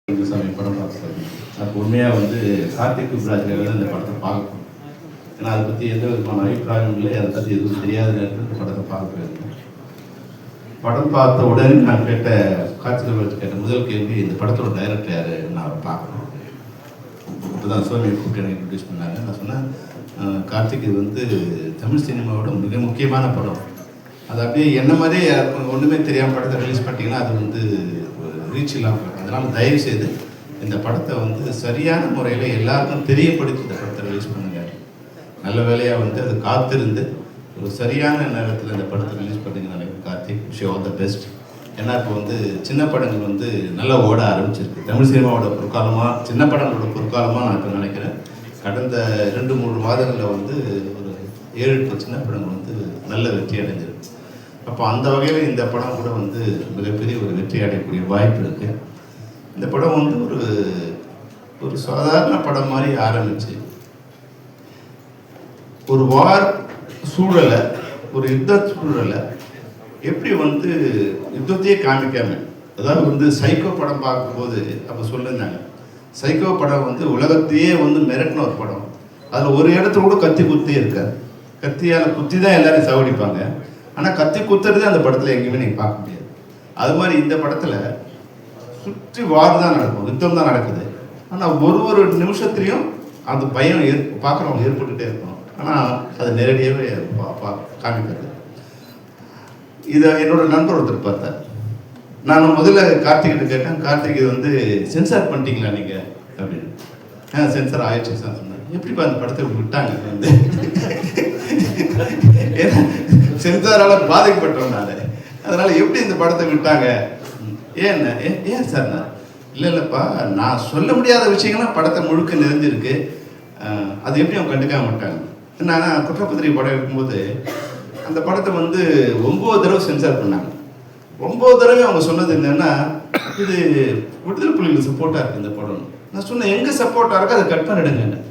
சாமி படம் பார்த்துருக்கேன். அப்போ உண்மையாக வந்து கார்த்திக் சுப்ராஜ் இந்த படத்தை பார்க்கணும். ஏன்னா அதை பற்றி எந்த விதமான அபிப்பிராயம் இல்லை, அதை பற்றி எதுவும் தெரியாத நேரத்தில் இந்த படத்தை பார்க்க போயிருந்தேன். படம் பார்த்த உடனே நான் கேட்ட கார்த்திக் சுப்ராஜ் கேட்ட முதல் கேள்வி, இந்த படத்தோட டைரக்டர் யார், நான் அவரை பார்க்கணும். இப்போ தான் சோனியை கூப்பிட்டு எனக்கு இன்ட்ரடியூஸ் பண்ணாங்க. நான் சொன்னேன், கார்த்திக் இது வந்து தமிழ் சினிமாவோட மிக முக்கியமான படம். அது அப்படியே என்ன மாதிரி ஒன்றுமே தெரியாமல் படத்தை ரிலீஸ் பண்ணிட்டீங்கன்னா அது வந்து ரீச் இல்லாமல் இருக்கும். அதனால் தயவு செய்து இந்த படத்தை வந்து சரியான முறையில் எல்லாருக்கும் தெரியப்படுத்தி இந்த படத்தை ரிலீஸ் பண்ணுங்க. நல்ல வேலையாக வந்து அது காத்திருந்து ஒரு சரியான நேரத்தில் இந்த படத்தை ரிலீஸ் பண்ணுங்க. நினைக்கிறேன் Karthik, wish all the best. ஏன்னா இப்போ வந்து சின்ன படங்கள் வந்து நல்லா ஓட ஆரம்பிச்சிருக்கு. தமிழ் சினிமாவோட பொற்காலமாக, சின்ன படங்களோட பொற்காலமாக நான் இப்போ நினைக்கிறேன். கடந்த 2-3 மாதங்களில் வந்து ஒரு 7-8 சின்ன படங்கள் வந்து நல்ல வெற்றி அடைஞ்சிருக்கு. அப்போ அந்த வகையில் இந்த படம் கூட வந்து மிகப்பெரிய ஒரு வெற்றி அடையக்கூடிய வாய்ப்பு இருக்குது. இந்த படம் வந்து ஒரு சாதாரண படம் மாதிரி ஆரம்பிச்சு ஒரு வார் சூழலை, ஒரு யுத்த சூழலை எப்படி வந்து யுத்தத்தையே காமிக்காம, அதாவது வந்து சைக்கோ படம் பார்க்கும்போது அப்போ சொல்லியிருந்தாங்க, சைக்கோ படம் வந்து உலகத்தையே வந்து மிரட்டின ஒரு படம். அதில் ஒரு இடத்துல கூட கத்தி குத்தே இருக்காது. கத்தியால் குத்தி தான் எல்லாரையும் சாவடிப்பாங்க. ஆனால் கத்தி குத்துறது அந்த படத்தில் எங்கேயுமே நீங்கள் பார்க்க முடியாது. அது மாதிரி இந்த படத்தில் சுற்றி வார் தான் நடக்கும், யுத்தம் தான் நடக்குது. ஆனால் ஒரு நிமிஷத்துலையும் அந்த பயம் பார்க்குறவங்க ஏற்பட்டுகிட்டே இருக்கணும். ஆனால் அது நேரடியாகவே காமிக்கிறது. இதை என்னோட நண்பர் ஒருத்தர் பார்த்தார். நான் முதல்ல கார்த்திகிட்ட கேட்டேன், கார்த்திக் இது வந்து சென்சார் பண்ணிட்டீங்களா நீங்கள் அப்படின்னு. சென்சார் ஆயிடுச்சு சார் சொன்னார். எப்படிப்பா அந்த படத்தை விட்டாங்க வந்து சென்சாரால் பாதிக்கப்பட்டோம் நான், அதனால் எப்படி இந்த படத்தை விட்டாங்க, ஏன் சார் நான் இல்லைப்பா, நான் சொல்ல முடியாத விஷயங்கள்லாம் படத்தை முழுக்க நிறைஞ்சிருக்கு, அது எப்படி அவங்க கண்டுக்காம விட்டாங்க. நான் குற்றப்பத்திரிகை படம் இருக்கும்போது அந்த படத்தை வந்து 9 தடவை சென்சார் பண்ணாங்க. 9 தடவை அவங்க சொன்னது என்னன்னா, இது விடுதலை புலிகளுக்கு சப்போர்ட்டாக இருக்குது இந்த படம். நான் சொன்னேன், எங்கே சப்போர்ட்டாக இருக்கோ அதை கட் பண்ணிடுங்க.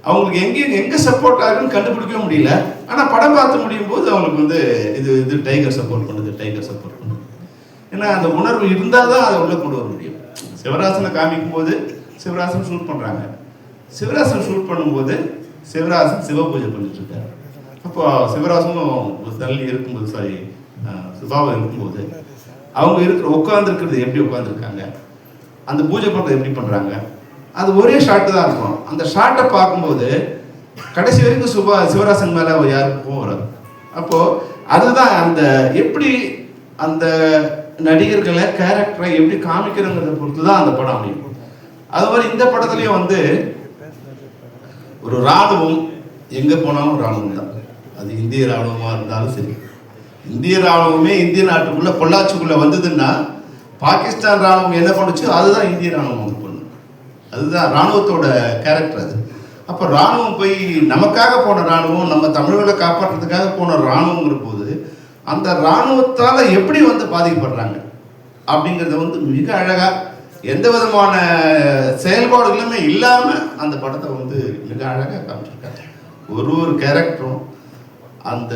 அவங்களுக்கு எங்கே சப்போர்ட் ஆகுன்னு கண்டுபிடிக்கவே முடியல. ஆனால் படம் பார்த்து முடியும் போது அவங்களுக்கு வந்து இது டைகர் சப்போர்ட் பண்ணுது, டைகர் சப்போர்ட் பண்ணுது. ஏன்னா அந்த உணர்வு இருந்தால் தான் அதை உள்ளே கொண்டு வர முடியும். சிவராசனை காமிக்கும் போது சிவராசன் ஷூட் பண்ணுறாங்க. சிவராசன் ஷூட் பண்ணும்போது சிவராசன் சிவ பூஜை பண்ணிட்டு இருக்காரு. அப்போ சிவராசனும் தள்ளி இருக்கும்போது, சுபாவம் இருக்கும்போது அவங்க உட்காந்துருக்கிறது எப்படி உட்காந்துருக்காங்க, அந்த பூஜை பண்ணுறது எப்படி பண்ணுறாங்க, அது ஒரே ஷாட்டு தான் இருக்கும். அந்த ஷாட்டை பார்க்கும்போது கடைசி வரைக்கும் சிவராசன் மேலே யாருக்கும் வராது. அப்போது அதுதான் அந்த எப்படி அந்த நடிகர்களை கேரக்டரை எப்படி காமிக்கிறோங்கிறத பொறுத்து தான் அந்த படம் அமையும். அது மாதிரி இந்த படத்துலையும் வந்து ஒரு இராணுவம் எங்கே போனாலும் இராணுவம் தான். அது இந்திய இராணுவமாக இருந்தாலும் சரி, இந்திய இராணுவமே இந்திய நாட்டுக்குள்ளே பொள்ளாச்சிக்குள்ளே வந்ததுன்னா பாகிஸ்தான் இராணுவம் என்ன பண்ணுச்சு, அதுதான் இந்திய இராணுவம் வந்து பண்ணும். அதுதான் இராணுவத்தோட கேரக்டர் அது. அப்போ இராணுவம் போய் நமக்காக போன இராணுவம், நம்ம தமிழர்களை காப்பாற்றுறதுக்காக போன இராணுவங்கிற போது அந்த இராணுவத்தால் எப்படி வந்து பாதிக்கப்படுறாங்க அப்படிங்கிறத வந்து மிக அழகாக, எந்த விதமான செயல்பாடுகளுமே இல்லாமல் அந்த படத்தை வந்து மிக அழகாக காமிச்சிருக்காங்க. ஒரு கேரக்டரும் அந்த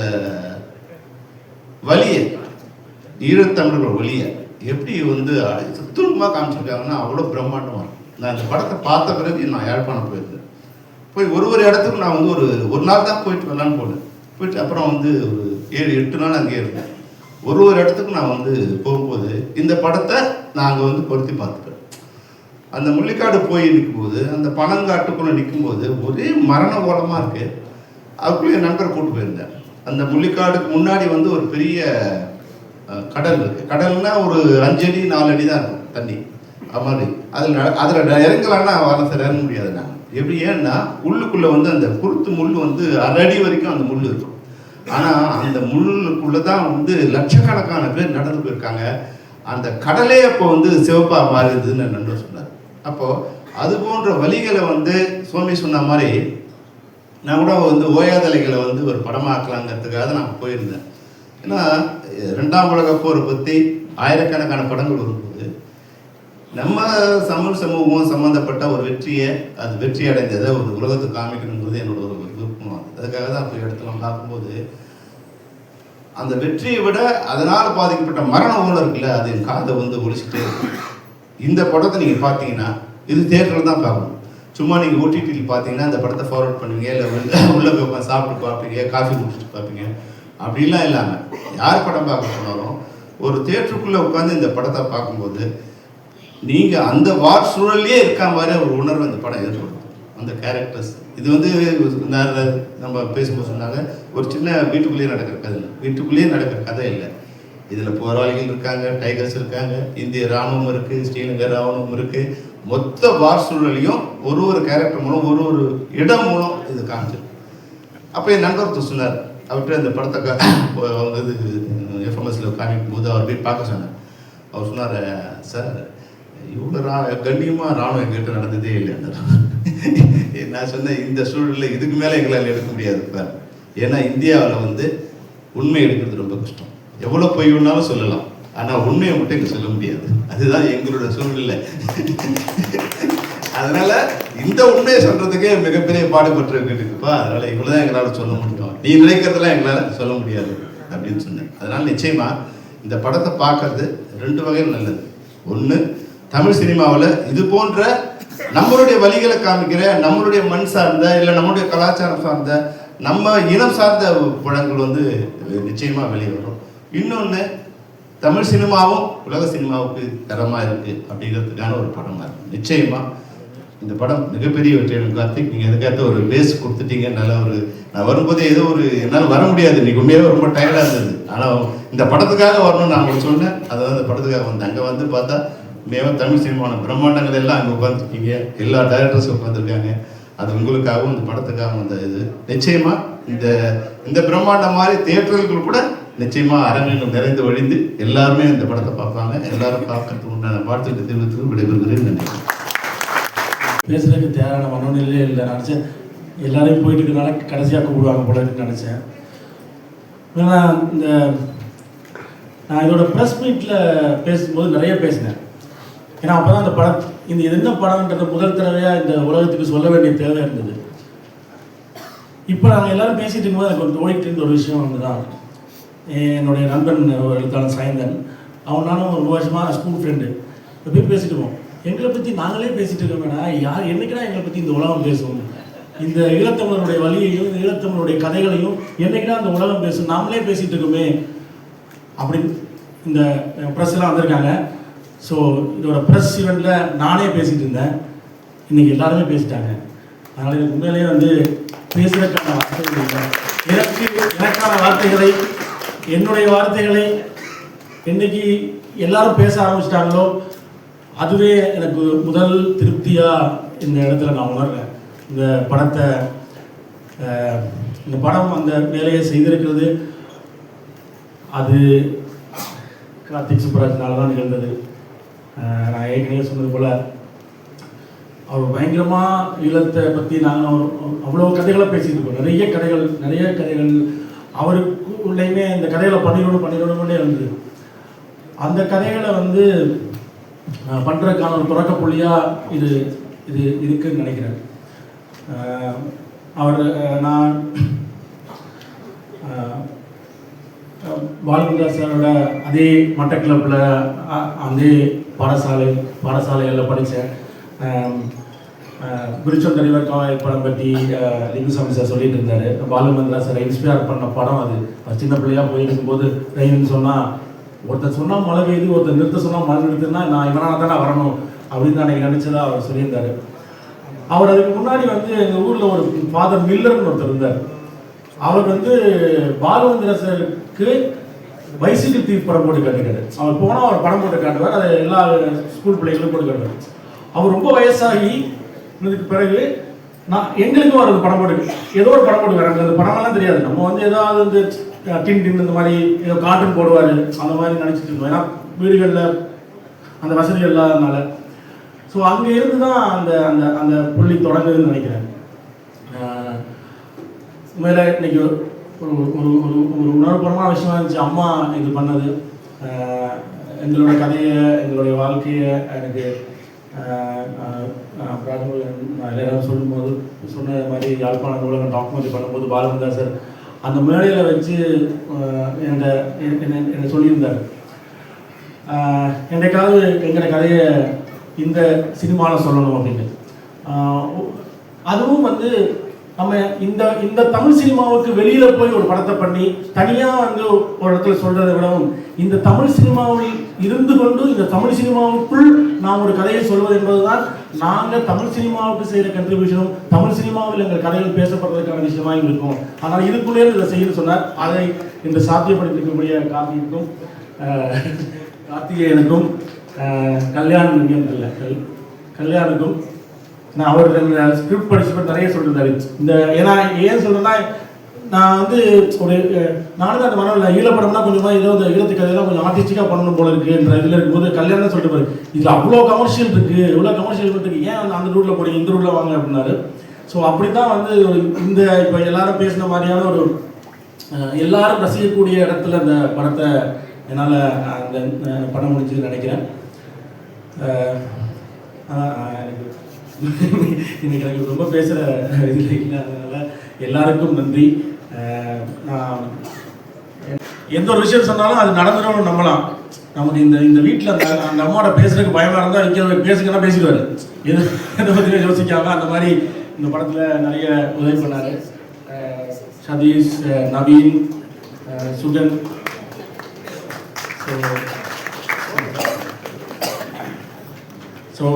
வலியை, ஈழத்தமிழர்கள் வலியை எப்படி வந்து சுத்தமாக காமிச்சிருக்காங்கன்னா அவ்வளோ பிரம்மாண்டமாக இருக்கும். நான் இந்த படத்தை பார்த்த பிறகு நான் யாழ்ப்பாணம் போயிருந்தேன். போய் ஒரு இடத்துக்கு நான் வந்து ஒரு நாள் தான் போயிட்டு வரலான்னு போனேன். போயிட்டு அப்புறம் வந்து ஒரு 7-8 நாள் அங்கேயே இருந்தேன். ஒரு இடத்துக்கு நான் வந்து போகும்போது இந்த படத்தை நான் அங்கே வந்து பொருத்தி பார்த்துட்டேன். அந்த முள்ளிக்காடு போய் நிற்கும்போது, அந்த பனங்காட்டுக்குள்ளே நிற்கும்போது ஒரே மரண ஓலமாக இருக்குது. அதுக்குள்ளே என் நண்பர் கூப்பிட்டு போயிருந்தேன். அந்த முள்ளிக்காடுக்கு முன்னாடி வந்து ஒரு பெரிய கடல் இருக்குது. கடல்னா ஒரு 5 அடி 4 அடி தான் இருக்கும் தண்ணி. அது மாதிரி அதில் இறங்கலான்னா வரல சார், இறங்க முடியாது. நான் எப்படி, ஏன்னா உள்ளுக்குள்ளே வந்து அந்த குருத்து முள் வந்து 1/2 அடி வரைக்கும் அந்த முள் இருக்கும். ஆனால் அந்த முள்ளுக்குள்ளே தான் வந்து லட்சக்கணக்கான பேர் நடந்து போயிருக்காங்க. அந்த கடலே அப்போ வந்து சிவப்பாக மாறிடுதுன்னு நண்பர் சொன்னார். அப்போது அது போன்ற வழிகளை வந்து சுவாமி சொன்ன மாதிரி நான் கூட வந்து ஓயாதலைகளை வந்து ஒரு படமாக்கலாங்கிறதுக்காக நான் போயிருந்தேன். ஏன்னா 2ஆம் உலகப் போரை பற்றி ஆயிரக்கணக்கான படங்கள் வரும்போது நம்ம தமிழ் சமூகம் சம்மந்தப்பட்ட ஒரு வெற்றியை, அது வெற்றி அடைந்ததை ஒரு உலகத்துக்கு காமிக்கணுங்கிறது என்னோட ஒரு விருப்பம். அதுக்காக தான் இப்போ இடத்துல பார்க்கும்போது அந்த வெற்றியை விட அதனால் பாதிக்கப்பட்ட மரண ஊழல் இருக்குல்ல, அது என் காதை வந்து ஒழிச்சிட்டே இருக்கும். இந்த படத்தை நீங்கள் பார்த்தீங்கன்னா இது தியேட்டரில் தான் பார்க்கணும். சும்மா நீங்கள் ஓடிடியில் பார்த்தீங்கன்னா அந்த படத்தை ஃபார்வர்ட் பண்ணுவீங்க, இல்லை உள்ளே போய் உட்காந்து சாப்பிட்டு பார்ப்பீங்க, காஃபி குடிச்சிட்டு பார்ப்பீங்க. அப்படிலாம் இல்லாமல் யார் படம் பார்க்க சொன்னாலும் ஒரு தியேட்டருக்குள்ளே உட்காந்து இந்த படத்தை பார்க்கும்போது நீங்கள் அந்த வார் சூழல்லே இருக்க மாதிரி ஒரு உணர்வு அந்த படம் ஏற்படும். அந்த கேரக்டர்ஸ் இது வந்து நம்ம பேசும்போது சொன்னாங்க, ஒரு சின்ன வீட்டுக்குள்ளேயே நடக்கிற கதை இல்லை, வீட்டுக்குள்ளேயே நடக்கிற கதை இல்லை. இதில் போராளிகள் இருக்காங்க, டைகர்ஸ் இருக்காங்க, இந்திய இராணுவம் இருக்குது, ஸ்ரீலங்கா இராணுவம் இருக்குது. மொத்த வார் சூழலையும் ஒரு ஒரு கேரக்டர் மூலம் ஒரு ஒரு இடம் மூலம் இது காமிச்சிருக்கு. அப்போ என் நண்பர் சொன்னார், அவர்கிட்ட இந்த படத்தை இது எஃப்எம்எஸில் காமிக்கும் போது அவர் போய் பார்க்க சொன்னார். அவர் சொன்னார், சார் இவ்வளோ கண்ணியமாக ராணுவம் எங்கிட்ட நடந்ததே இல்லை. நான் சொன்னேன், இந்த சூழலில் இதுக்கு மேலே எங்களால் எடுக்க முடியாது சார். ஏன்னா இந்தியாவில் வந்து உண்மை எடுக்கிறது ரொம்ப கஷ்டம். எவ்வளோ பொய் வேணாலும் சொல்லலாம், ஆனால் உண்மையை மட்டும் இங்கே சொல்ல முடியாது. அதுதான் எங்களோட சூழ்நிலை. அதனால இந்த உண்மையை சொல்றதுக்கே மிகப்பெரிய பாடுபட்டு இருக்குப்பா. அதனால இவ்வளவுதான் எங்களால் சொல்ல முடியும், நீ நினைக்கிறதெல்லாம் எங்களால் சொல்ல முடியாது அப்படின்னு சொன்னேன். அதனால நிச்சயமா இந்த படத்தை பார்க்கறது 2 வகையில் நல்லது. ஒன்று, தமிழ் சினிமாவில் இது போன்ற நம்மளுடைய வழிகளை காமிக்கிற, நம்மளுடைய மண் சார்ந்த இல்லை நம்மளுடைய கலாச்சாரம் சார்ந்த, நம்ம இனம் சார்ந்த படங்கள் வந்து நிச்சயமாக வெளியே வரும். இன்னொன்று, தமிழ் சினிமாவும் உலக சினிமாவுக்கு தரமாக இருக்குது அப்படிங்கிறதுக்கான ஒரு படமாக இருக்கும். நிச்சயமாக இந்த படம் மிகப்பெரிய வெற்றி. கார்த்திக், நீங்கள் எதுக்காக ஒரு பேஸ் கொடுத்துட்டீங்க. நல்ல ஒரு, நான் வரும்போது ஏதோ ஒரு என்னால் வர முடியாது, இன்றைக்கி உண்மையாக ரொம்ப டயர்டாக இருந்தது. ஆனால் இந்த படத்துக்காக வரணும்னு நான் உங்களுக்கு சொன்னேன். அதை அந்த படத்துக்காக வந்தேன். அங்கே வந்து பார்த்தா மேலும் தமிழ் சினிமான பிரம்மாண்டங்கள் எல்லாம் அங்கே உட்காந்துருக்கீங்க, எல்லா டைரக்டர்ஸும் உட்காந்துருக்காங்க. அது உங்களுக்காகவும் இந்த படத்துக்காகவும் வந்த இது. நிச்சயமாக இந்த பிரம்மாண்டம் மாதிரி தியேட்டர்கள் கூட நிச்சயமாக அரங்கங்கள் நிறைந்து வழிந்து எல்லாருமே இந்த படத்தை பார்ப்பாங்க. எல்லாரும் பார்க்கறதுக்கு உண்டான வாழ்த்துக்களை தெரிவித்து விடைபெறுகிறேன். நன்றி. பேசுறதுக்கு தேவையான மனநிலையே இல்லை. நினச்சேன் எல்லாரையும் போயிட்டு இருக்கனால கடைசியாக கூப்பிடுவாங்க போலன்னு நினச்சேன். ஏன்னா நான் இதோட ப்ரெஸ் மீட்டில் பேசும்போது நிறைய பேசினேன். ஏன்னா அப்போ தான் இந்த படம், இது என்ன படம்ன்றது முதல் தடவையாக இந்த உலகத்துக்கு சொல்ல வேண்டிய தேவை இருந்தது. இப்போ நாங்கள் எல்லோரும் பேசிகிட்டு இருக்கும்போது எனக்கு ஒரு ஓடிட்டு இருந்த ஒரு விஷயம் ஒன்று தான். என்னுடைய நண்பன் ஒரு எழுத்தாளர் சாயந்தன், அவன் நானும் ஒரு வருஷமாக ஸ்கூல் ஃப்ரெண்டு. போய் பேசிட்டுருவோம், எங்களை பற்றி நாங்களே பேசிகிட்டு இருக்கோம்னா யார் என்றைக்குனா எங்களை பற்றி இந்த உலகம் பேசுவோம். இந்த ஈழத்தமிழருடைய வழியையும் இந்த ஈழத்தமிழருடைய கதைகளையும் என்றைக்குனா அந்த உலகம் பேசும், நாமளே பேசிகிட்டு இருக்கோமே அப்படின்னு இந்த ப்ரெஸ்லாம் வந்திருக்காங்க. ஸோ இதோட ப்ரெஸ் ஈவெண்ட்டில் நானே பேசிகிட்டு இருந்தேன், இன்றைக்கி எல்லாருமே பேசிட்டாங்க. அதனால் எனக்கு உண்மையிலேயே வந்து பேசுகிறதுக்கான வார்த்தைகள் இல்லை. எனக்கான வார்த்தைகளை, என்னுடைய வார்த்தைகளை என்றைக்கு எல்லாரும் பேச ஆரம்பிச்சிட்டாங்களோ அதுவே எனக்கு முதல் திருப்தியாக இந்த இடத்துல நான் உணர்றேன். இந்த படம் அந்த வேலையை செய்திருக்கிறது அது கார்த்திக் சுப்பராஜனால தான் நிகழ்ந்தது. நான் ஏற்கனவே சொன்னது போல் அவர் பயங்கரமாக ஈழத்தை பற்றி நாங்கள் அவ்வளோ கதைகளை பேசிகிட்டு இருக்கோம். நிறைய கதைகள் அவருக்குள்ளேயுமே இந்த கதைகளை பண்ணிடணும்னே இருந்தது. அந்த கதைகளை வந்து பண்ணுறதுக்கான ஒரு தொடக்க புள்ளியாக இது இருக்குன்னு நினைக்கிறேன். நான் பாலுமந்திரா சாரோட அதே மட்டக்கிளப்பில் அதே பாடசாலைகளில் படித்தேன். பிரிச்சம் தலைவர் காவல் படம் பற்றி லிங்குசாமி சார் சொல்லிட்டு இருந்தார். பாலுமந்திரா சாரை இன்ஸ்பயர் பண்ண படம் அது. சின்ன பிள்ளையாக போயிருக்கும்போது ரெயின்னு சொன்னால், ஒருத்தர் சொன்னால் மழை பெய்யுது, ஒருத்தர் நிறுத்த சொன்னால் மழை நிறுத்துனா நான் இவனால தானே வரணும் அப்படின்னு தான் எனக்கு நினச்சதாக அவர் சொல்லியிருந்தார். அவர் அதுக்கு முன்னாடி வந்து எங்கள் ஊரில் ஒரு ஃபாதர் மில்லர்னு ஒருத்தர் இருந்தார். அவர் வந்து பாலுமந்திரா சாருக்கு பைசிக்கிள் தீப் படம் போட்டு காட்டுறாரு. அவர் போனால் அவர் படம் போட்டு காட்டுவார், அதை எல்லா ஸ்கூல் பிள்ளைகளும் போட்டு காட்டுவார். அவர் ரொம்ப வயசாகி இதுக்கு பிறகு எங்களுக்கும் அவர் படம் போட்டு ஏதோ ஒரு படம் போட்டு வராங்க. அந்த படமெல்லாம் தெரியாது, நம்ம வந்து ஏதாவது வந்து டின் இந்த மாதிரி ஏதோ கார்ட்டூன் போடுவார் அந்த மாதிரி நினச்சிட்டு இருக்கோம். ஏன்னா வீடுகளில் அந்த வசதிகள் இல்லாததுனால. ஸோ அங்கே இருந்து தான் அந்த அந்த அந்த புள்ளி தொடங்குதுன்னு நினைக்கிறேன். உண்மையில இன்னைக்கு ஒரு ஒரு ஒரு உணர்வுபூர்வமான விஷயமா இருந்துச்சு அம்மா இது பண்ணது. எங்களோட கதையை, எங்களுடைய வாழ்க்கையை எனக்கு எல்லாரும் சொல்லும்போது சொன்ன மாதிரி யாழ்ப்பாணம் உலகம் டாக்குமெண்ட்ரி பண்ணும்போது பாலுமந்திரா சார் அந்த மேடையில் வச்சு என்ன சொல்லியிருந்தார். என்றைக்காவது எங்களோட கதையை இந்த சினிமாவில் சொல்லணும் அப்படின்னு. அதுவும் வந்து நம்ம இந்த தமிழ் சினிமாவுக்கு வெளியில போய் ஒரு படத்தை பண்ணி தனியாக வந்து ஒரு இடத்துல சொல்றதை விடவும் இந்த தமிழ் சினிமாவில் இருந்து கொண்டு இந்த தமிழ் சினிமாவுக்குள் நாம் ஒரு கதையை சொல்வது என்பதுதான் நாங்கள் தமிழ் சினிமாவுக்கு செய்கிற கண்ட்ரிபியூஷனும் தமிழ் சினிமாவில் எங்கள் கதைகள் பேசப்படுறதுக்கான விஷயமாக இருக்கும். ஆனால் இதுக்குள்ளே இதை செய்யணும்னு சொன்னார். அதை இந்த சாத்தியப்படுத்திக்கக்கூடிய கார்த்திகேயனுக்கும் கல்யாணுக்கும் நான் அவர் ஸ்கிரிப்ட் படிச்சுட்டு நிறைய சொல்லியிருந்தாரு. இந்த ஏன்னா ஏன் சொல்றேன்னா நான் வந்து ஒரு நானும் அந்த மனம் ஈழப்படம்னா கொஞ்சமாக ஏதோ இந்த ஈழத்து கதையெல்லாம் கொஞ்சம் ஆர்டிஸ்டிக்காக பண்ணணும் போல இருக்குன்ற இதில் இருக்கும்போது கல்யாணம் சொல்லிட்டு பாரு இதில் அவ்வளோ கமர்ஷியல் இருக்குது, எவ்வளோ கமர்ஷியல் இருக்குது, ஏன் அந்த ரூட்டில் போறீங்க இந்த ரூட்டில் வாங்க அப்படின்னாரு. ஸோ அப்படி தான் வந்து ஒரு இந்த இப்போ எல்லாரும் பேசின மாதிரியான ஒரு எல்லாரும் ரசிக்கக்கூடிய இடத்துல அந்த படத்தை என்னால் அந்த பண்ண முடிஞ்சதுன்னு நினைக்கிறேன். இன்னைக்கு எனக்கு ரொம்ப பேசுகிற இதில் இல்லை, அதனால் எல்லாருக்கும் நன்றி. நான் எந்த ஒரு விஷயம் சொன்னாலும் அது நடந்துடும் நம்பலாம். நமக்கு இந்த வீட்டில் அந்த அம்மாவோட பேசுறதுக்கு பயமாக இருந்தால் இங்கே பேசுங்கன்னா பேசிடுவார், எதை பற்றியுமே யோசிக்காம. அந்த மாதிரி இந்த படத்தில் நிறைய உதவி பண்ணார். சதீஷ், நவீன், சுகன். ஸோ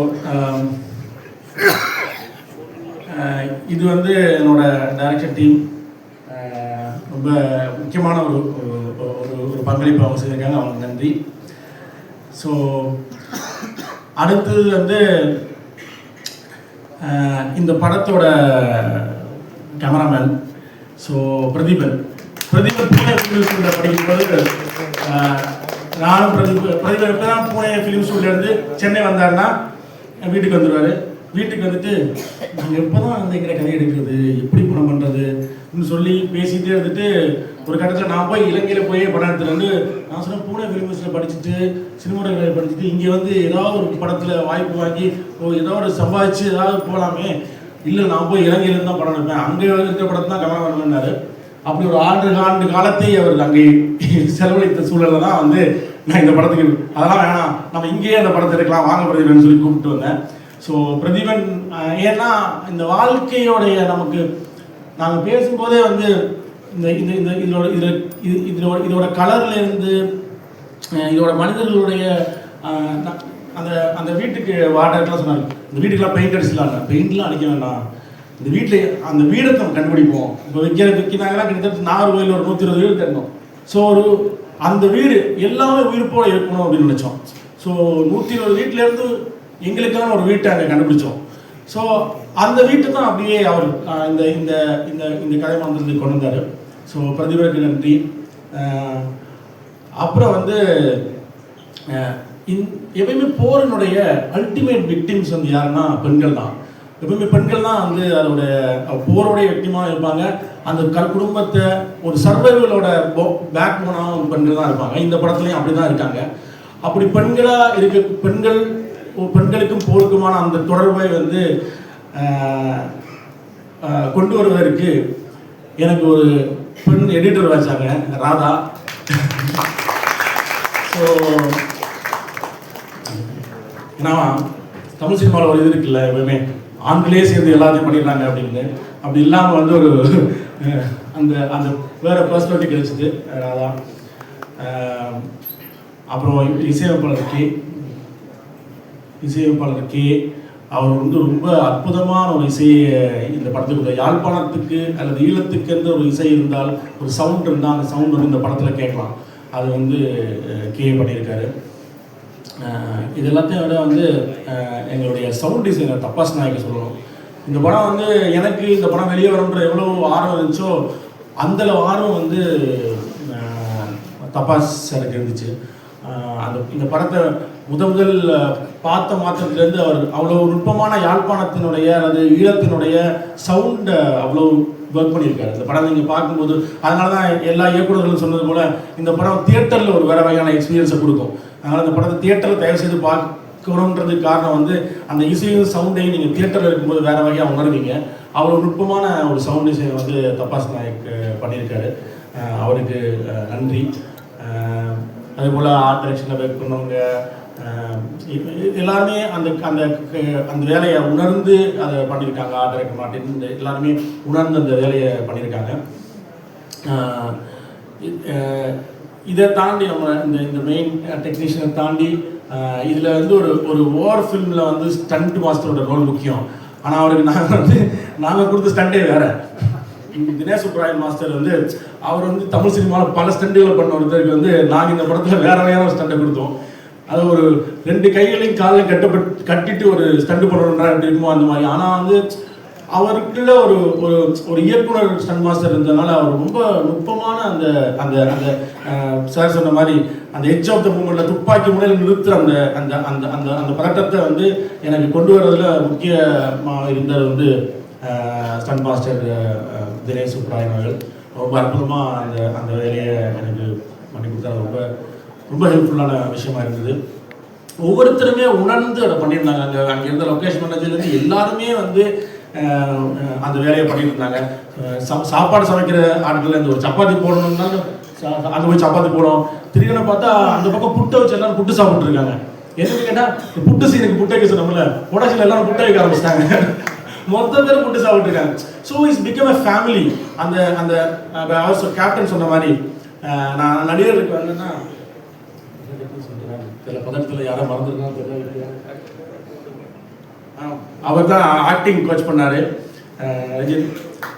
இது வந்து என்னோட டைரக்ஷன் டீம் ரொம்ப முக்கியமான ஒரு ஒரு பங்களிப்பு அவங்க செஞ்சிருக்காங்க, அவங்களுக்கு நன்றி. ஸோ அடுத்தது வந்து இந்த படத்தோட cameraman so Pratheeban Pune film ஸ்கூலில் படிக்கும்போது நானும் பிரதீபன் எப்போ தான் பூனே ஃபிலிம் ஸ்கூல்லேருந்து சென்னை வந்தாருன்னா வீட்டுக்கு வந்துடுவார். வீட்டுக்கு வந்துட்டு நாங்கள் எப்போ தான் வந்து எங்கிற கதை எடுக்கிறது, எப்படி படம் பண்ணுறதுன்னு சொல்லி பேசிகிட்டே இருந்துட்டு ஒரு கட்டத்தில் நான் போய் இலங்கையில் போய் படம் எடுத்துகிட்டு வந்து நான் சொன்னேன் பூனே ஃபிலிம் ஸ்கூலில் படிச்சுட்டு சினிமாட்டோகிராஃபி படிச்சுட்டு இங்கே வந்து ஏதாவது ஒரு படத்தில் வாய்ப்பு வாங்கி ஏதோ ஒரு சம்பாதிச்சு ஏதாவது போகலாமே. இல்லை நான் போய் இலங்கையிலேருந்து தான் படம் எடுப்பேன், அங்கே இருக்கிற படத்தை தான் கவனம் பண்ணார். அப்படி ஒரு ஆண்டு காலத்தை அவர் அங்கே செலவழித்த சூழலில் தான் வந்து நான் இந்த படத்துக்கு அதெல்லாம் வேணாம் நம்ம இங்கேயே அந்த படத்தை எடுக்கலாம் வாங்க பிரதீபன் சொல்லி கூப்பிட்டு வந்தேன். ஸோ பிரதீபன் ஏன்னா இந்த வாழ்க்கையோடைய நமக்கு நாங்கள் பேசும்போதே வந்து இதோட கலர்லேருந்து இதோட மனிதர்களுடைய அந்த வீட்டுக்கு வாட்டர்லாம் சொன்னாங்க. இந்த வீட்டுக்கெல்லாம் பெயிண்ட் அடிச்சிடலாம், பெயிண்ட்லாம் அடிக்க வேண்டாம், இந்த வீட்டில் அந்த வீடை நம்ம கண்டுபிடிப்போம். இப்போ விற்கிறாங்கலாம் கிட்டத்தட்ட நாகர்கோயில் ஒரு 120 வீடு தரணும். ஸோ அந்த வீடு எல்லாமே உயிர்ப்போடு இருக்கணும் அப்படின்னு நினச்சோம். ஸோ 120 வீட்டிலேருந்து எங்களுக்கான ஒரு வீட்டை அங்கே கண்டுபிடிச்சோம். ஸோ அந்த வீட்டை தான் அப்படியே அவர் இந்த இந்த இந்த இந்த கதை மந்திரத்துக்கு கொண்டு வந்தார். ஸோ பிரதிபருக்கு நன்றி. அப்புறம் வந்து எப்பயுமே போரினுடைய அல்டிமேட் விக்டிம்ஸ் வந்து யாருன்னா பெண்கள் தான். எப்பவுமே பெண்கள் தான் வந்து அதோட போரோடைய விக்டிமாக இருப்பாங்க. அந்த குடும்பத்தை ஒரு சர்வைவலோட பேக் போனாலும் பெண்கள் தான் இருப்பாங்க. இந்த படத்துலையும் அப்படி தான் இருக்காங்க. அப்படி பெண்களாக இருக்க பெண்களுக்கும் போருக்குமான அந்த தொடர்பை வந்து கொண்டு வருவதற்கு எனக்கு ஒரு பெண் எடிட்டர் வச்சாங்க, ராதா. ஸோ நான் தமிழ் சினிமாவில் ஒரு இது இருக்குல்ல, எப்பவுமே ஆண்களே சேர்ந்து எல்லாத்தையும் பண்ணிடுறாங்க அப்படின்னு. அப்படி இல்லாமல் வந்து ஒரு அந்த அந்த வேற பர்ஸ்பெக்டிவ் கிடைச்சிது ராதா. அப்புறம் இசையமைப்பாளர் கே அவர் வந்து ரொம்ப அற்புதமான ஒரு இசையை இந்த படத்துக்கு யாழ்ப்பாணத்துக்கு அல்லது ஈழத்துக்கு எந்த ஒரு இசை இருந்தால் ஒரு சவுண்ட் இருந்தால் அந்த சவுண்ட் வந்து இந்த படத்தில் கேட்கலாம். அது வந்து கே பண்ணியிருக்காரு. இது எல்லாத்தையும் விட வந்து எங்களுடைய சவுண்ட் டிசைனர் தப்பாஸ் நாயக்க சொல்லணும். இந்த படம் வந்து எனக்கு இந்த படம் வெளியே வரன்ற எவ்வளோ ஆர்வம் இருந்துச்சோ அந்த ஆர்வம் வந்து தப்பாஸ் சாருக்கு இருந்துச்சு. இந்த படத்தை முதல் பார்த்த மாத்திரத்துலேருந்து அவர் அவ்வளோ நுட்பமான யாழ்ப்பாணத்தினுடைய அல்லது ஈழத்தினுடைய சவுண்டை அவ்வளோ ஒர்க் பண்ணியிருக்காரு. இந்த படம் நீங்கள் பார்க்கும்போது அதனால தான் எல்லா இயக்குநர்களும் சொன்னது போல் இந்த படம் தியேட்டரில் ஒரு வேறு வகையான எக்ஸ்பீரியன்ஸை கொடுக்கும். அதனால் இந்த படத்தை தியேட்டரில் தயவு செய்து பார்க்கணுன்றதுக்கு காரணம் வந்து அந்த இசையும் சவுண்டையும் நீங்கள் தியேட்டரில் இருக்கும்போது வேறு வகையாக உணர்வீங்க. அவ்வளோ நுட்பமான ஒரு சவுண்ட் டிசைன் வந்து தப்பாஸ் நாயக் பண்ணியிருக்காரு. அவருக்கு நன்றி. அதேபோல் ஆர்ட் டைரக்ஷனில் ஒர்க் பண்ணவங்க எல்லாருமே அந்த அந்த அந்த வேலையை உணர்ந்து அதை பண்ணியிருக்காங்க. டைரக்டர் மார்ட்டின் எல்லாருமே உணர்ந்து அந்த வேலையை பண்ணியிருக்காங்க. இதை தாண்டி நம்ம இந்த மெயின் டெக்னீஷியனை தாண்டி இதில் வந்து ஒரு ஓவர் ஃபில்மில் வந்து ஸ்டண்ட் மாஸ்டரோட ரோல் முக்கியம். ஆனால் அவருக்கு நாங்கள் கொடுத்த ஸ்டண்டே வேறு. தினேஷ் சுப்ராயன் மாஸ்டர் வந்து அவர் வந்து தமிழ் சினிமாவில் பல ஸ்டண்டுகளை பண்ண ஒருத்தருக்கு வந்து நாங்கள் இந்த படத்தில் வேற ஒரு ஸ்டண்டை கொடுத்தோம். அது ஒரு 2 கைகளையும் காலையும் கட்டிட்டு ஒரு ஸ்டண்ட் பண்ணுறோம்னா எப்படி இருக்குமோ அந்த மாதிரி. ஆனால் வந்து அவருக்குள்ள ஒரு இயக்குனர் ஸ்டண்ட் மாஸ்டர் இருந்ததுனால அவர் ரொம்ப நுட்பமான அந்த அந்த அந்த சார் சொன்ன மாதிரி அந்த எட்ஜ் ஆஃப் த மூமெண்ட்டில் துப்பாக்கி முனையில் நிறுத்துற அந்த அந்த அந்த அந்த அந்த பதட்டத்தை வந்து எனக்கு கொண்டு வரதுல முக்கியமாக இருந்தது வந்து ஸ்டண்ட் மாஸ்டர் தினேஷ் சுப்ராயன் அவர்கள். ரொம்ப அற்புதமாக அந்த வேலையை எனக்கு பண்ணி கொடுத்தாரு. ரொம்ப ரொம்ப ஹெல்ப்ஃபுல்லான விஷயமா இருந்தது. ஒவ்வொருத்தருமே உணர்ந்து அதை பண்ணியிருந்தாங்க. அங்கே இருந்த லொக்கேஷன் மேனேஜர்லேருந்து எல்லாருமே வந்து அந்த வேலையை பண்ணிட்டு இருந்தாங்க. சாப்பாடு சமைக்கிற ஆட்கள் இந்த ஒரு சப்பாத்தி போடணும்னா அங்கே போய் சப்பாத்தி போடும். திடீர்னு பார்த்தா அந்த பக்கம் புட்டை வச்சு எல்லாரும் புட்டு சாப்பிட்டுருக்காங்க. எதுன்னு கேட்டால் புட்டு சீனுக்கு புட்டை வைக்க சொன்னோம்ல, புடச்சில் எல்லாரும் புட்டை வைக்க ஆரம்பிச்சிட்டாங்க. மொத்த பேர் புட்டு சாப்பிட்டுருக்காங்க. So it's become a family. அந்த அந்த கேப்டன் சொன்ன மாதிரி நான் நடிகர்களுக்கு வந்தேன்னா சில பதட்டத்தில் யாரோ மறந்துருக்காங்க தெரியல. அவர் தான் ஆக்டிங் கோச் பண்ணார் ரஜினி.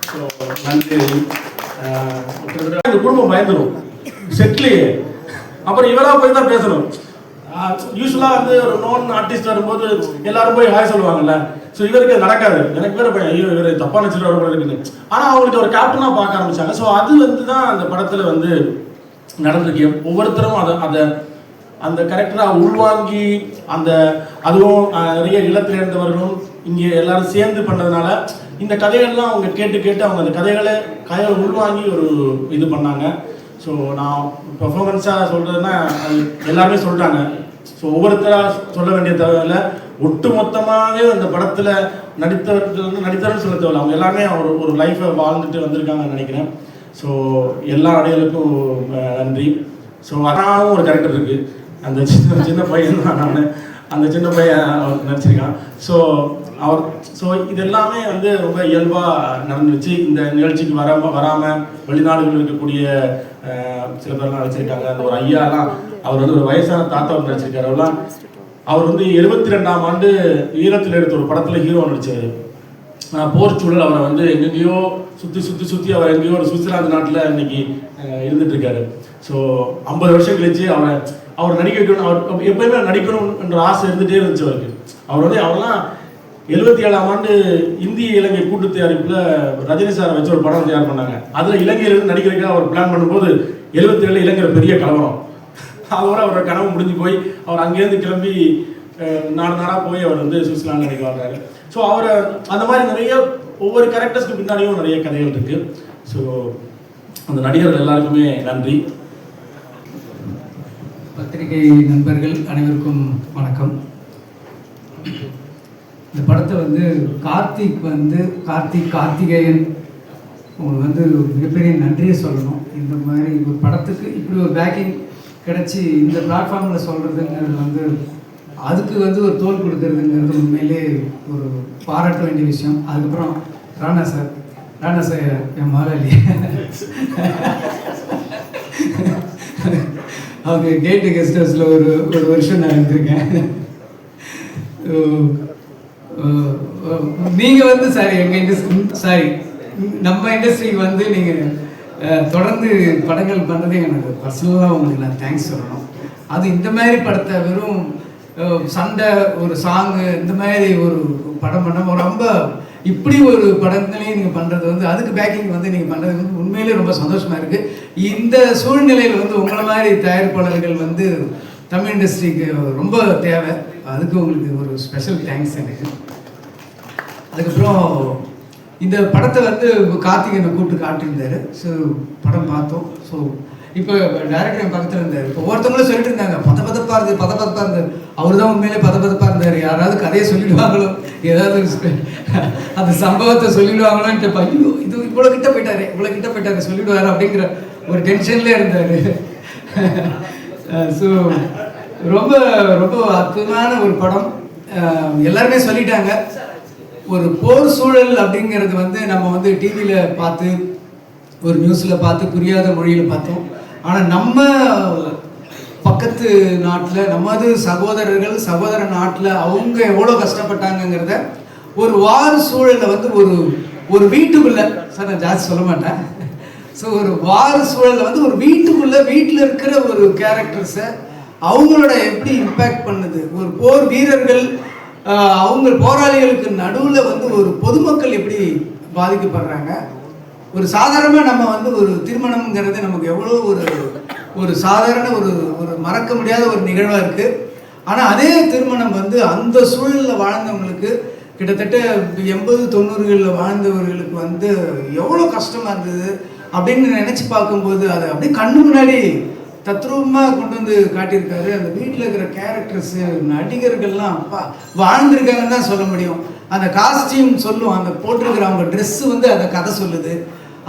ஸோ நன்றி. இந்த குடும்பம் பயந்துடும் செட்லேயே. அப்புறம் இவராக போய் தான் பேசணும். யூஸ்வலாக வந்து ஒரு நோன் ஆர்டிஸ்ட் வரும்போது எல்லாரும் போய் ஹாய் சொல்லுவாங்கல்ல. ஸோ இவருக்கு நடக்காது. எனக்கு வேறு பையன் ஐயோ இவர் தப்பாக நினச்சிட்டு வர இருக்குன்னு. ஆனால் அவங்களுக்கு ஒரு கேப்டனாக பார்க்க ஆரம்பித்தாங்க. ஸோ அது வந்து தான் அந்த படத்தில் வந்து நடந்திருக்கு. ஒவ்வொருத்தரும் அதை அந்த கரெக்டராக உள்வாங்கி அதுவும் நிறைய இல்லத்தில் இருந்தவர்களும் இங்கே எல்லாரும் சேர்ந்து பண்ணதுனால இந்த கதைகள்லாம் அவங்க கேட்டு அவங்க அந்த கதைகளை உள்வாங்கி ஒரு இது பண்ணாங்க. ஸோ நான் பெர்ஃபார்மன்ஸாக சொல்கிறதுன்னா அது எல்லாருமே சொல்கிறாங்க. ஸோ ஒவ்வொருத்தராக சொல்ல வேண்டிய தேவையில்ல, ஒட்டு மொத்தமாகவே அந்த படத்தில் நடித்தவர்னு சொல்ல தேவையில்ல. அவங்க எல்லாமே ஒரு லைஃப்பை வாழ்ந்துட்டு வந்திருக்காங்கன்னு நினைக்கிறேன். ஸோ எல்லா அடையாளுக்கும் நன்றி. ஸோ அதானும் ஒரு கேரக்டர் இருக்குது. அந்த சின்ன பையன் தான் நான். அந்த சின்ன பையன் நடிச்சிருக்கான். ஸோ இது எல்லாமே வந்து ரொம்ப இயல்பாக நடந்துச்சு. இந்த நிகழ்ச்சிக்கு வராமல் வெளிநாடுகள் இருக்கக்கூடிய சில பேர்லாம் நடிச்சிருக்காங்க. அந்த ஒரு ஐயாலாம் அவர் வந்து ஒரு வயசான தாத்தாவை நடிச்சிருக்காரு. அவர் வந்து 72ஆம் ஆண்டு ஈரத்தில் எடுத்த ஒரு படத்தில் ஹீரோ நடிச்சார். போர் சூழல் அவரை வந்து எங்கெங்கேயோ சுற்றி அவர் எங்கேயோ ஒரு சுவிட்சர்லாந்து நாட்டில் இன்னைக்கு இருந்துட்டு இருக்காரு. ஸோ 50 வருஷம் கழிச்சு அவர் நடிக்க வைக்கணும். அவர் எப்பயுமே நடிக்கணும் என்ற ஆசை இருந்துகிட்டே இருந்துச்சு அவருக்கு. அவர்லாம் 77ஆம் ஆண்டு இந்திய இலங்கை கூட்டு தயாரிப்பில் ரஜினி சாரை வச்சு ஒரு படம் தயார் பண்ணாங்க. அதில் இலங்கையிலிருந்து நடிக்கிறதுக்காக அவர் பிளான் பண்ணும்போது 77 இலங்கையில் பெரிய கலவரம். அதோட அவரோட கனவு முடிஞ்சு போய் அவர் அங்கேருந்து கிளம்பி நாடாக போய் அவர் வந்து சுவிட்சர்லாந்து நடிக்க வர்றாரு. ஸோ அவரை அந்த மாதிரி நிறைய ஒவ்வொரு கேரக்டர்ஸ்க்கு பின்னாடியும் நிறைய கதைகள் இருக்குது. ஸோ அந்த நடிகர்கள் எல்லாருக்குமே நன்றி. பத்திரிகை நண்பர்கள் அனைவருக்கும் வணக்கம். இந்த படத்தை வந்து கார்த்திகேயன் உங்களுக்கு வந்து மிகப்பெரிய நன்றியை சொல்லணும். இந்த மாதிரி ஒரு படத்துக்கு இப்படி ஒரு பேக்கிங் கிடச்சி இந்த பிளாட்ஃபார்மில் சொல்கிறதுங்கிறது வந்து அதுக்கு வந்து ஒரு தோல் கொடுக்கறதுங்கிறது உண்மையிலே ஒரு பாராட்ட வேண்டிய விஷயம். அதுக்கப்புறம் ராணா சார் என் முதலாளி அவங்க கேட்டு கெஸ்ட் ஹவுஸில் ஒரு வருஷம் நான் இருந்திருக்கேன். நீங்கள் வந்து நம்ம இண்டஸ்ட்ரிக்கு வந்து நீங்கள் தொடர்ந்து படங்கள் பண்ணுறது எனக்கு பர்சனலாக உங்களுக்கு நான் தேங்க்ஸ் சொல்லணும். அது இந்த மாதிரி படத்தை வெறும் சண்டை ஒரு சாங்கு இந்த மாதிரி ஒரு படம் பண்ண ரொம்ப இப்படி ஒரு படங்களையும் நீங்கள் பண்ணுறது வந்து அதுக்கு பேக்கிங் வந்து நீங்கள் பண்ணுறது வந்து உண்மையிலே ரொம்ப சந்தோஷமாக இருக்குது. இந்த சூழ்நிலையில் வந்து உங்களை மாதிரி தயாரிப்பாளர்கள் வந்து தமிழ் இண்டஸ்ட்ரிக்கு ரொம்ப தேவை. அதுக்கு உங்களுக்கு ஒரு ஸ்பெஷல் தேங்க்ஸ் எனக்கு. அதுக்கப்புறம் இந்த படத்தை வந்து கார்த்திகேயனை கூப்பிட்டு காட்டியிருந்தார். ஸோ படம் பார்த்தோம். ஸோ இப்போ டைரக்டர் என் பக்கத்தில் இருந்தார். இப்போ ஒவ்வொருத்தவங்களும் சொல்லிட்டு இருந்தாங்க பதப்பதப்பாக இருந்தார். அவர் தான் உண்மையிலே பதப்பதப்பாக இருந்தார். யாராவது கதையை சொல்லிடுவாங்களோ, ஏதாவது அந்த சம்பவத்தை சொல்லிடுவாங்களோன்ட்டு ஐயோ இது இவ்வளோ கிட்ட போயிட்டாரு சொல்லிடுவார் அப்படிங்கிற ஒரு டென்ஷன்லேயே இருந்தார். ஸோ ரொம்ப ரொம்ப அற்புதமான ஒரு படம். எல்லாருமே சொல்லிட்டாங்க. ஒரு போர் சூழல் அப்படிங்கிறது வந்து நம்ம வந்து டிவியில் பார்த்து ஒரு நியூஸில் பார்த்து புரியாத மொழியில் பார்த்தோம். ஆனால் நம்ம பக்கத்து நாட்டில் நமது சகோதர நாட்டில் அவங்க எவ்வளோ கஷ்டப்பட்டாங்கங்கிறத ஒரு வார் சூழலில் வந்து ஒரு வீட்டுக்குள்ளே, சார் நான் ஜாஸ்தி சொல்ல மாட்டேன், ஸோ ஒரு வார் சூழலில் வந்து ஒரு வீட்டில் இருக்கிற ஒரு கேரக்டர்ஸை அவங்களோட எப்படி இம்பேக்ட் பண்ணுது, ஒரு போர் வீரர்கள் அவங்க போராளிகளுக்கு நடுவில் வந்து ஒரு பொதுமக்கள் எப்படி பாதிக்கப்படுறாங்க. ஒரு சாதாரணமாக நம்ம வந்து ஒரு திருமணம்ங்கிறது நமக்கு எவ்வளோ ஒரு சாதாரண ஒரு மறக்க முடியாத ஒரு நிகழ்வாக இருக்குது. ஆனால் அதே திருமணம் வந்து அந்த சூழலில் வாழ்ந்தவங்களுக்கு, கிட்டத்தட்ட 80-90களில் வாழ்ந்தவர்களுக்கு வந்து எவ்வளோ கஷ்டமாக இருந்தது அப்படின்னு நினச்சி பார்க்கும்போது அதை அப்படியே கண்ணு முன்னாடி தத்ரூபமாக கொண்டு வந்து காட்டியிருக்காரு. அந்த வீட்டில் இருக்கிற கேரக்டர்ஸு, நடிகர்கள்லாம் அப்பா வாழ்ந்துருக்காங்கன்னு தான் சொல்ல முடியும். அந்த காஸ்டியூம் சொல்லும், அந்த போட்டிருக்கிற அவங்க ட்ரெஸ்ஸு வந்து அந்த கதை சொல்லுது.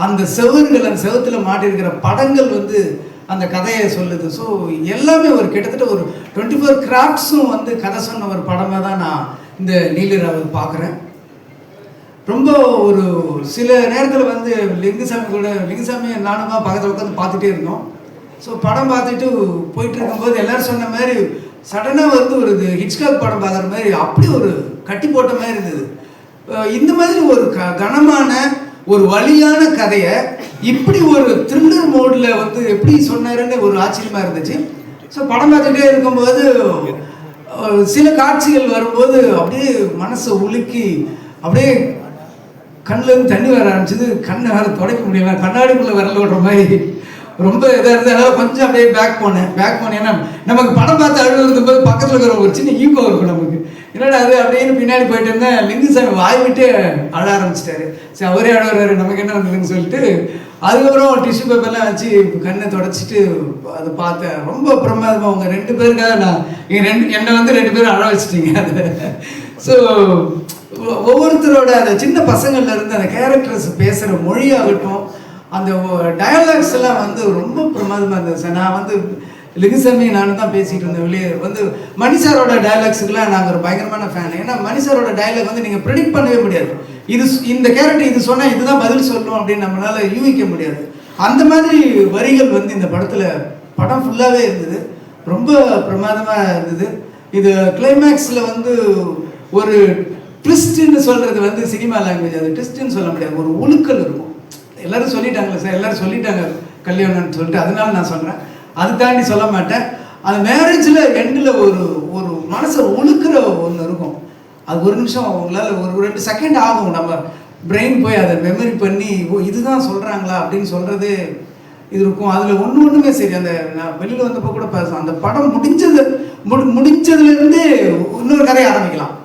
அந்த செவர்கள், அந்த செவத்தில் மாட்டிருக்கிற படங்கள் வந்து அந்த கதையை சொல்லுது. ஸோ எல்லாமே ஒரு கிட்டத்தட்ட ஒரு 24 கிராஃப்ட்ஸும் வந்து கதை சொன்ன ஒரு படமாக தான் நான் இந்த நீலிராவை பார்க்குறேன். ரொம்ப ஒரு சில நேரத்தில் வந்து லிங்குசாமி நானுமா பக்கத்தில் உட்காந்து பார்த்துட்டே இருந்தோம். ஸோ படம் பார்த்துட்டு போயிட்டு இருக்கும்போது எல்லோரும் சொன்ன மாதிரி சடனாக வந்து ஒரு ஹிட்ச்காக் படம் பார்க்குற மாதிரி அப்படி ஒரு கட்டி போட்ட மாதிரி இருந்தது. இந்த மாதிரி ஒரு கனமான ஒரு வலியான கதையை இப்படி ஒரு த்ரில்லர் மோடில் வந்து எப்படி சொன்னாருன்னு ஒரு ஆச்சரியமாக இருந்துச்சு. ஸோ படம் பார்த்துட்டே இருக்கும்போது சில காட்சிகள் வரும்போது அப்படியே மனசை உலுக்கி அப்படியே கண்ணிலேருந்து தண்ணி வர ஆரம்பிச்சது. கண்ணை வேறு துடைக்க முடியல, கண்ணாடிக்குள்ளே விரல் விடுற மாதிரி ரொம்ப இதாக இருந்தது. கொஞ்சம் அப்படியே பேக் போனேன். ஏன்னா நமக்கு படம் பார்த்து அழுகுறது போது பக்கத்தில் இருக்கிற ஒரு சின்ன ஈகோ இருக்கும் நமக்கு. என்னடா அது அப்படின்னு பின்னாடி போயிட்டு இருந்தேன். லிங்குசாமி வாய் விட்டு அழ ஆரம்பிச்சிட்டாரு. சரி அவரே அழுகுறாரு, நமக்கு என்ன வந்ததுன்னு சொல்லிட்டு அதுக்கப்புறம் டிஷ்யூ பேப்பர்லாம் வச்சு கண்ணை தொடச்சிட்டு அதை பார்த்தேன். ரொம்ப பிரமாதமாக அவங்க 2 பேருக்காக நான் என்னை வந்து 2 பேரும் அழ வச்சுட்டீங்க அதை. ஸோ ஒவ்வொருத்தரோட அந்த சின்ன பசங்கள்லேருந்து அந்த கேரக்டர்ஸ் பேசுகிற மொழியாகட்டும், அந்த டயலாக்ஸ் எல்லாம் வந்து ரொம்ப பிரமாதமாக இருந்தது சார். நான் வந்து லிங்குசாமி நானும் தான் பேசிகிட்டு இருந்தேன். வெளியே வந்து மணிசாரோட டயலாக்ஸுக்கெல்லாம் நாங்கள் ஒரு பயங்கரமான ஃபேன். ஏன்னா மணிசாரோட டயலாக் வந்து நீங்கள் ப்ரெடிக்ட் பண்ணவே முடியாது. இந்த கேரக்டர் இது சொன்னால் இதுதான் பதில் சொல்லணும் அப்படின்னு நம்மளால் யூகிக்க முடியாது. அந்த மாதிரி வரிகள் வந்து இந்த படம் ஃபுல்லாகவே இருந்தது. ரொம்ப பிரமாதமாக இருந்தது. இது கிளைமேக்ஸில் வந்து ஒரு ட்விஸ்ட்டுன்னு சொல்கிறது வந்து சினிமா லாங்குவேஜ், அது ட்விஸ்ட்டுன்னு சொல்ல முடியாது, ஒரு உழுக்கல் இருக்கும். எல்லோரும் சொல்லிட்டாங்களே சார், எல்லோரும் சொல்லிட்டாங்க கல்யாணம்னு சொல்லிட்டு, அதனால நான் சொல்கிறேன், அது தாண்டி சொல்ல மாட்டேன். அந்த மேரேஜில் எண்டில் ஒரு மனசை உழுக்கிற ஒன்று இருக்கும். அது ஒரு நிமிஷம் உங்களால் ஒரு 2 செகண்ட் ஆகும். நம்ம பிரெயின் போய் அதை மெமரி பண்ணி இதுதான் சொல்கிறாங்களா அப்படின்னு சொல்கிறது இது இருக்கும். அதில் ஒன்றுமே சரி. அந்த நான் வெளியில் வந்தப்போ கூட பேசுகிறேன், அந்த படம் முடிஞ்சதுலேருந்து இன்னொரு கதையை ஆரம்பிக்கலாம்.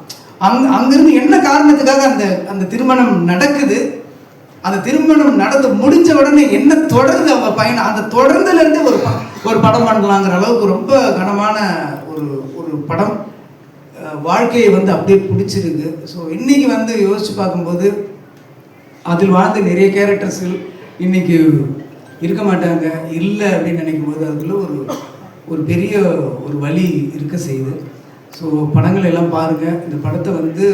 அங்கேருந்து என்ன காரணத்துக்காக அந்த திருமணம் நடக்குது, அந்த திருமணம் நடந்து முடிஞ்ச உடனே என்ன தொடர்ந்து அவங்க பயணம், அந்த தொடர்ந்துலேருந்து ஒரு படம் பண்ணலாங்கிற அளவுக்கு ரொம்ப கனமான ஒரு படம். வாழ்க்கையை வந்து அப்படியே பிடிச்சிருக்கு. ஸோ இன்றைக்கி வந்து யோசித்து பார்க்கும்போது அதில் வாழ்ந்த நிறைய கேரக்டர்ஸ்கள் இன்றைக்கி இருக்க மாட்டாங்க, இல்லை அப்படின்னு நினைக்கும் போது அதுக்குள்ள ஒரு பெரிய ஒரு வலி இருக்க செய்யுது. ஸோ படங்கள் எல்லாம் பாருங்கள். இந்த படத்தை வந்து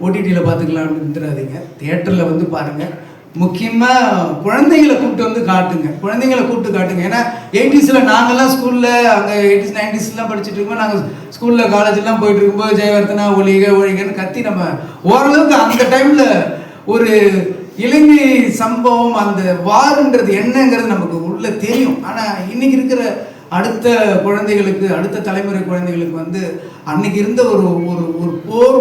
ஓடிடியில் பார்த்துக்கலாம்னு இருந்துடாதீங்க, தியேட்டரில் வந்து பாருங்கள். முக்கியமாக குழந்தைங்களை கூப்பிட்டு வந்து காட்டுங்க. ஏன்னா 80s நாங்கள்லாம் ஸ்கூலில் அங்கே 80s 90s படிச்சுட்டு இருக்கும்போது, நாங்கள் ஸ்கூலில் காலேஜெலாம் போயிட்டு இருக்கும்போது ஜெயவர்த்தனா ஒழிகன்னு கத்தி நம்ம ஓரளவுக்கு அந்த டைமில் ஒரு இலங்கை சம்பவம், அந்த வாருன்றது என்னங்கிறது நமக்கு உள்ள தெரியும். ஆனால் இன்றைக்கி இருக்கிற அடுத்த குழந்தைகளுக்கு, அடுத்த தலைமுறை குழந்தைகளுக்கு வந்து அன்னைக்கு இருந்த ஒரு போர்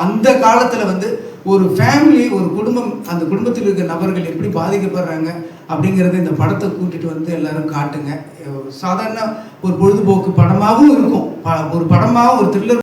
அந்த காலத்தில் வந்து ஒரு ஃபேமிலி, ஒரு குடும்பம், அந்த குடும்பத்தில் இருக்கிற நபர்கள் எப்படி பாதிக்கப்படுறாங்க அப்படிங்கிறத இந்த படத்தை கூட்டிகிட்டு வந்து எல்லாரும் காட்டுங்க. சாதாரண ஒரு பொழுதுபோக்கு படமாகவும் இருக்கும், ஒரு படமாகவும் ஒரு த்ரில்லர்